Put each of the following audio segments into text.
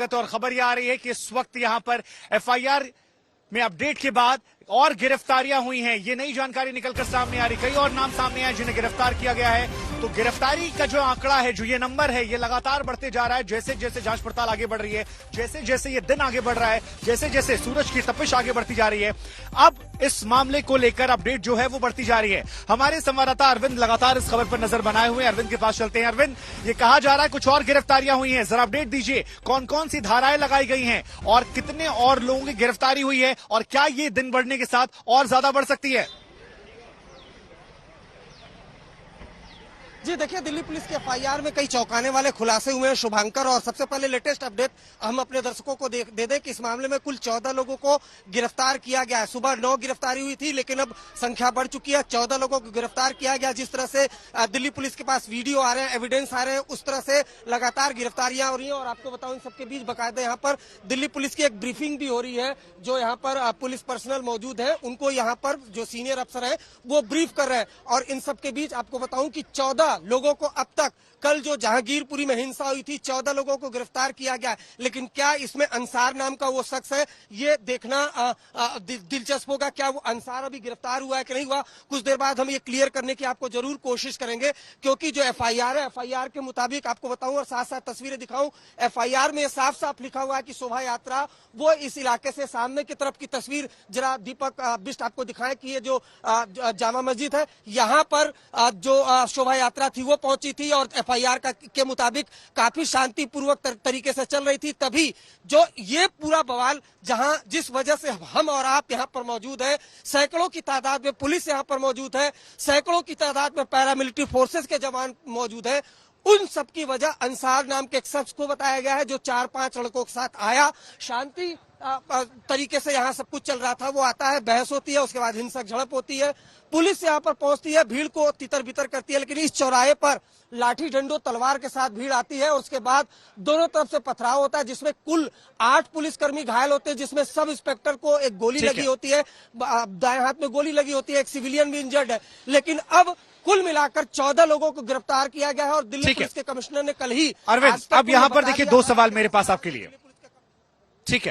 और खबर यह आ रही है कि इस वक्त यहां पर एफआईआर में अपडेट के बाद और गिरफ्तारियां हुई हैं। ये नई जानकारी निकलकर सामने आ रही, कई और नाम सामने आए जिन्हें गिरफ्तार किया गया है। तो गिरफ्तारी का जो आंकड़ा है, जो ये नंबर है, ये लगातार बढ़ते जा रहा है। जैसे जैसे जांच पड़ताल आगे बढ़ रही है, जैसे जैसे ये दिन आगे बढ़ रहा है, जैसे जैसे सूरज की तपिश आगे बढ़ती जा रही है, अब इस मामले को लेकर अपडेट जो है वो बढ़ती जा रही है। हमारे संवाददाता अरविंद लगातार इस खबर पर नजर बनाए हुए हैं। अरविंद के पास चलते हैं। अरविंद, ये कहा जा रहा है कुछ और गिरफ्तारियां हुई हैं, जरा अपडेट दीजिए। कौन कौन सी धाराएं लगाई गई हैं और कितने और लोगों की गिरफ्तारी हुई है, और क्या ये दिन बढ़ने के साथ और ज्यादा बढ़ सकती है? जी देखिए, दिल्ली पुलिस के एफआईआर में कई चौंकाने वाले खुलासे हुए हैं शुभांकर। और सबसे पहले लेटेस्ट अपडेट हम अपने दर्शकों को दे दें कि इस मामले में कुल 14 लोगों को गिरफ्तार किया गया है। सुबह 9 गिरफ्तारी हुई थी, लेकिन अब संख्या बढ़ चुकी है। 14 लोगों को गिरफ्तार किया गया। जिस तरह से दिल्ली पुलिस के पास वीडियो आ रहे हैं, एविडेंस आ रहे हैं, उस तरह से लगातार गिरफ्तारियां हो रही है। और आपको बताऊं, इन सबके बीच बाकायदा यहाँ पर दिल्ली पुलिस की एक ब्रीफिंग भी हो रही है। जो यहाँ पर पुलिस पर्सनल मौजूद है, उनको यहाँ पर जो सीनियर अफसर है वो ब्रीफ कर रहे हैं। और इन सबके बीच आपको बताऊं कि 14 लोगों को अब तक, कल जो जहांगीरपुरी में हिंसा हुई थी, 14 लोगों को गिरफ्तार किया गया। लेकिन क्या इसमें अंसार नाम का वो शख्स है, ये देखना दिलचस्प होगा। क्या वो अंसार अभी गिरफ्तार हुआ है कि नहीं हुआ, कुछ देर बाद हम ये क्लियर करने की आपको जरूर कोशिश करेंगे। क्योंकि जो एफआईआर है, एफआईआर के मुताबिक आपको बताऊं और साथ साथ तस्वीरें दिखाऊं, एफआईआर में साफ साफ लिखा हुआ है कि शोभा यात्रा वो इस इलाके से सामने की तरफ की तस्वीर जरा दीपक बिष्ट आपको दिखाएं कि ये जो जामा मस्जिद है, यहाँ पर जो शोभा यात्रा थी वो पहुंची थी। और एफआईआर के मुताबिक काफी शांतिपूर्वक तरीके से चल रही थी। तभी जो ये पूरा बवाल, जहां जिस वजह से हम और आप यहां पर मौजूद हैं, सैकड़ों की तादाद में पुलिस यहां पर मौजूद है, सैकड़ों की तादाद में पैरामिलिट्री फोर्सेस के जवान मौजूद हैं, उन सब की वजह अंसार नाम के एक शख्स को बताया गया है, जो 4-5 लड़कों के साथ आया। शांति तरीके से यहाँ सब कुछ चल रहा था। वो आता है, बहस होती है, उसके बाद हिंसक झड़प होती है, पुलिस यहाँ पर पहुंचती है, भीड़ को तितर बितर करती है। लेकिन इस चौराहे पर लाठी डंडो तलवार के साथ भीड़ आती है और उसके बाद दोनों तरफ से पथराव होता है, जिसमें कुल 8 पुलिसकर्मी घायल होते हैं, जिसमें सब इंस्पेक्टर को एक गोली लगी होती है, दाएं हाथ में गोली लगी होती है, एक सिविलियन भी इंजर्ड है। लेकिन अब कुल मिलाकर 14 लोगों को गिरफ्तार किया गया है। और दिल्ली पुलिस के कमिश्नर ने कल ही, अरविंद, अब यहाँ पर देखिए 2 सवाल मेरे पास आपके लिए। ठीक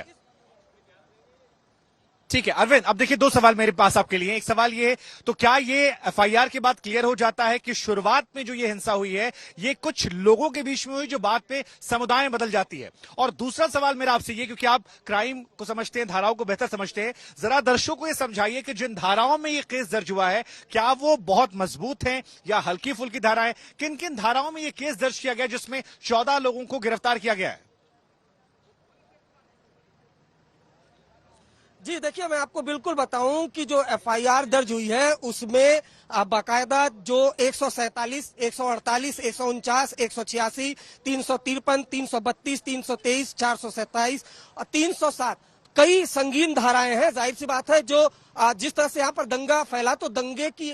है अरविंद, अब देखिए 2 सवाल मेरे पास आपके लिए। एक सवाल ये, तो क्या ये एफआईआर के बाद क्लियर हो जाता है कि शुरुआत में जो ये हिंसा हुई है, ये कुछ लोगों के बीच में हुई, जो बाद पे समुदाय में बदल जाती है? और दूसरा सवाल मेरा आपसे ये, क्योंकि आप क्राइम को समझते हैं, धाराओं को बेहतर समझते हैं, जरा दर्शकों को ये समझाइए कि जिन धाराओं में ये केस दर्ज हुआ है, क्या वो बहुत मजबूत है या हल्की फुल्की धाराएं? किन किन धाराओं में ये केस दर्ज किया गया जिसमें 14 लोगों को गिरफ्तार किया गया है? जी देखिए, मैं आपको बिल्कुल बताऊं कि जो एफआईआर दर्ज हुई है उसमें बाकायदा जो 147, 148, 149, 186, 353, 332, 323, 427 और 307 कई संगीन धाराएं हैं। जाहिर सी बात है, जो जिस तरह से यहाँ पर दंगा फैला, तो दंगे की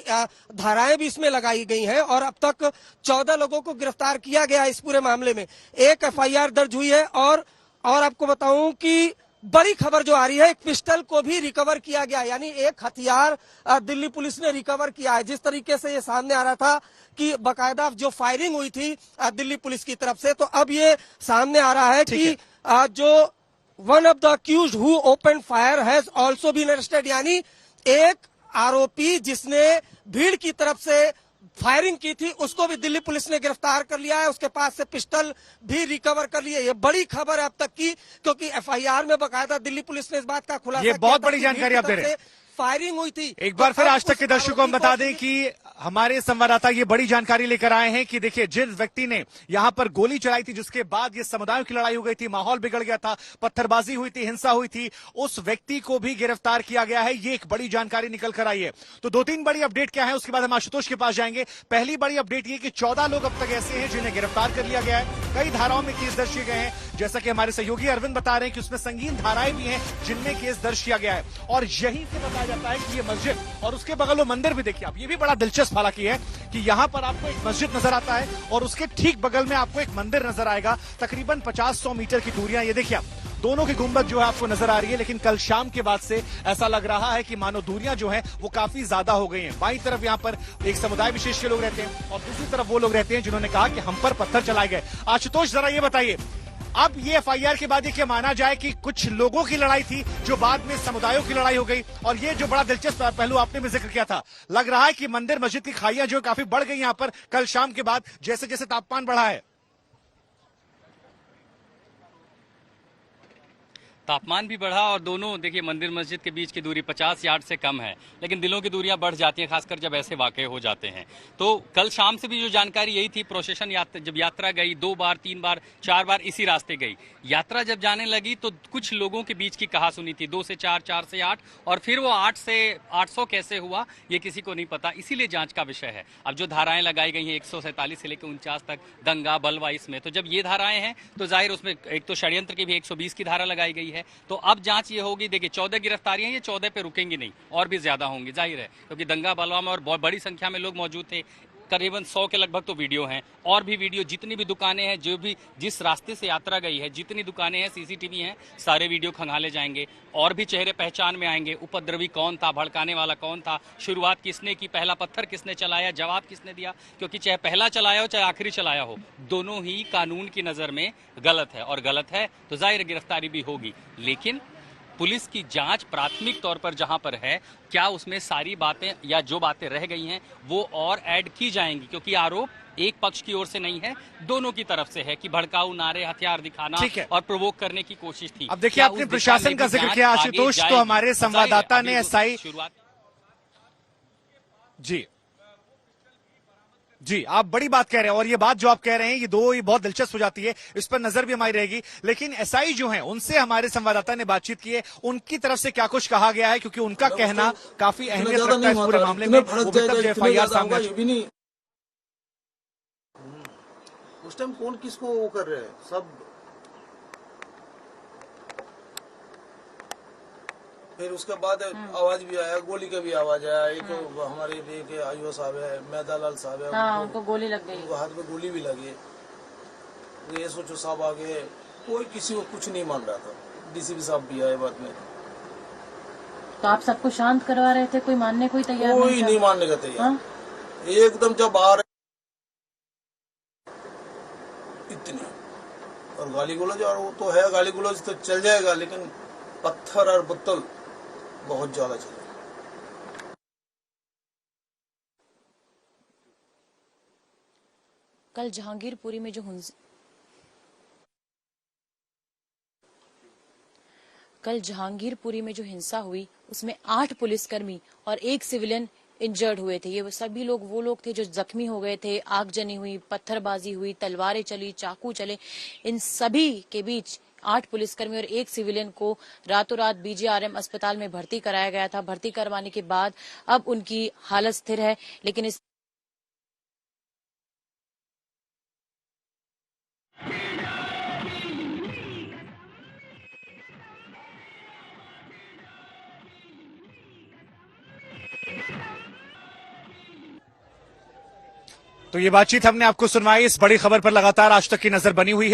धाराएं भी इसमें लगाई गई हैं। और अब तक 14 लोगों को गिरफ्तार किया गया इस पूरे मामले में। एक एफआईआर दर्ज हुई है और आपको बताऊं कि बड़ी खबर जो आ रही है, एक पिस्टल को भी रिकवर किया गया, यानी एक हथियार दिल्ली पुलिस ने रिकवर किया है। जिस तरीके से ये सामने आ रहा था कि बकायदा जो फायरिंग हुई थी दिल्ली पुलिस की तरफ से, तो अब ये सामने आ रहा है कि जो one of the accused who open fire has also been arrested, यानी एक आरोपी जिसने भीड़ की तरफ से फायरिंग की थी, उसको भी दिल्ली पुलिस ने गिरफ्तार कर लिया है। उसके पास से पिस्टल भी रिकवर कर लिया है। ये बड़ी खबर है अब तक की, क्योंकि एफआईआर में बकायदा दिल्ली पुलिस ने इस बात का खुलासा किया। ये बहुत बड़ी जानकारी आप दे रहे हैं। फायरिंग हुई थी। एक बार फिर आज तक के दर्शकों को हम बता दें कि हमारे संवाददाता ये बड़ी जानकारी लेकर आए हैं कि देखिए, जिस व्यक्ति ने यहां पर गोली चलाई थी, जिसके बाद ये समुदायों की लड़ाई हो गई थी, माहौल बिगड़ गया था, पत्थरबाजी हुई थी, हिंसा हुई थी, उस व्यक्ति को भी गिरफ्तार किया गया है। ये एक बड़ी जानकारी निकल कर आई है। तो 2-3 बड़ी अपडेट क्या है, उसके बाद हम आशुतोष के पास जाएंगे। पहली बड़ी अपडेट ये कि 14 लोग अब तक ऐसे हैं जिन्हें गिरफ्तार कर लिया गया है। कई धाराओं में केस दर्ज किए गए हैं, जैसा कि हमारे सहयोगी अरविंद बता रहे हैं कि उसमें संगीन धाराएं भी हैं जिनमें केस दर्ज किया गया है। और यहीं से बताया जाता है कि ये मस्जिद और उसके बगल में मंदिर भी, देखिए आप, ये भी बड़ा दिलचस्प हालांकि है कि यहां पर आपको एक मस्जिद नजर आता है और उसके ठीक बगल में आपको एक मंदिर नजर आएगा। तकरीबन 50-100 मीटर की दूरियां, ये देखिए आप, दोनों की गुंबद जो है आपको नजर आ रही है। लेकिन कल शाम के बाद से ऐसा लग रहा है कि मानो दूरियां जो हैं वो काफी ज्यादा हो गई हैं। बाईं तरफ यहां पर एक समुदाय विशेष के लोग रहते हैं और दूसरी तरफ वो लोग रहते हैं जिन्होंने कहा कि हम पर पत्थर चलाए गए। आशुतोष, जरा ये बताइए, अब ये एफआईआर के बाद ये क्या माना जाए कि कुछ लोगों की लड़ाई थी जो बाद में समुदायों की लड़ाई हो गई। और ये जो बड़ा दिलचस्प पहलू आपने भी जिक्र किया था, लग रहा है कि मंदिर मस्जिद की खाइयां जो काफी बढ़ गई यहाँ पर कल शाम के बाद, जैसे जैसे तापमान बढ़ा है। तापमान भी बढ़ा और दोनों देखिए मंदिर मस्जिद के बीच की दूरी 50 यार्ड से कम है, लेकिन दिलों की दूरियां बढ़ जाती हैं, खासकर जब ऐसे वाकये हो जाते हैं। तो कल शाम से भी जो जानकारी यही थी, प्रोसेशन जब यात्रा गई 2 बार 3 बार 4 बार इसी रास्ते गई, यात्रा जब जाने लगी तो कुछ लोगों के बीच की कहासुनी थी, 2 से 4, 4 से 8, और फिर वो 8 से 800 कैसे हुआ ये किसी को नहीं पता, इसीलिए जांच का विषय है। अब जो धाराएं लगाई गई हैं 147 से लेकर 49 तक, दंगा बलवा, इसमें तो जब ये धाराएं हैं तो जाहिर उसमें एक तो षड्यंत्र की भी 120 की धारा लगाई गई है। तो अब जांच ये होगी, देखिए 14 गिरफ्तारियां, ये 14 पे रुकेंगी नहीं, और भी ज्यादा होंगी जाहिर है, क्योंकि दंगा बलवा में और बहुत बड़ी संख्या में लोग मौजूद थे, करीबन 100 के लगभग तो वीडियो हैं, और भी वीडियो, जितनी भी दुकानें हैं, जो भी जिस रास्ते से यात्रा गई है, जितनी दुकानें हैं, सीसीटीवी हैं, सारे वीडियो खंगाले जाएंगे, और भी चेहरे पहचान में आएंगे। उपद्रवी कौन था, भड़काने वाला कौन था, शुरुआत किसने की, पहला पत्थर किसने चलाया, जवाब किसने दिया, क्योंकि चाहे पहला चलाया हो चाहे आखिरी चलाया हो, दोनों ही कानून की नजर में गलत है, और गलत है तो जाहिर गिरफ्तारी भी होगी। लेकिन पुलिस की जांच प्राथमिक तौर पर जहां पर है, क्या उसमें सारी बातें या जो बातें रह गई हैं वो और ऐड की जाएंगी, क्योंकि आरोप एक पक्ष की ओर से नहीं है, दोनों की तरफ से है कि भड़काऊ नारे, हथियार दिखाना और प्रोवोक करने की कोशिश थी। अब देखिए आपने प्रशासन का जिक्र किया आशुतोष, तो हमारे संवाददाता ने एसआई जी आप बड़ी बात कह रहे हैं, और ये बात जो आप कह रहे हैं ये बहुत दिलचस्प हो जाती है, इस पर नजर भी हमारी रहेगी। लेकिन एसआई जो हैं उनसे हमारे संवाददाता ने बातचीत की है, उनकी तरफ से क्या कुछ कहा गया है, क्योंकि उनका कहना काफी अहमियत रखता है इस पूरे मामले में। वो भी तब एफआईआर सामने उस टाइम कौन किसको वो कर रहे हैं, सब फिर उसके बाद आवाज भी आया, गोली का भी आवाज आया। एक हमारे के आयुवा साहब है, मैदालाल साहब है, हाँ, उनको गोली लग गई, उनको हाथ में गोली भी लगी। ये सोचो साहब आगे कोई किसी को कुछ नहीं मान रहा था, डीसीपी साहब भी आए बाद में। तो आप सबको शांत करवा रहे थे, कोई मानने कोई तैयार कोई नहीं मानने का तैयार। एकदम जब आ रहे इतनी, और गाली गुलज, और वो तो है गाली गुलज तो चल जाएगा, लेकिन पत्थर और बोतल बहुत ज्यादा चले। कल जहांगीरपुरी में जो हिंसा हुई उसमें 8 पुलिसकर्मी और 1 सिविलियन इंजर्ड हुए थे। ये सभी लोग वो लोग थे जो जख्मी हो गए थे, आगजनी हुई, पत्थरबाजी हुई, तलवारें चली, चाकू चले। इन सभी के बीच 8 पुलिसकर्मी और 1 सिविलियन को रातों रात बीजीआरएम अस्पताल में भर्ती कराया गया था। भर्ती करवाने के बाद अब उनकी हालत स्थिर है, लेकिन इस तो ये बातचीत हमने आपको सुनवाई। इस बड़ी खबर पर लगातार आज तक की नजर बनी हुई है।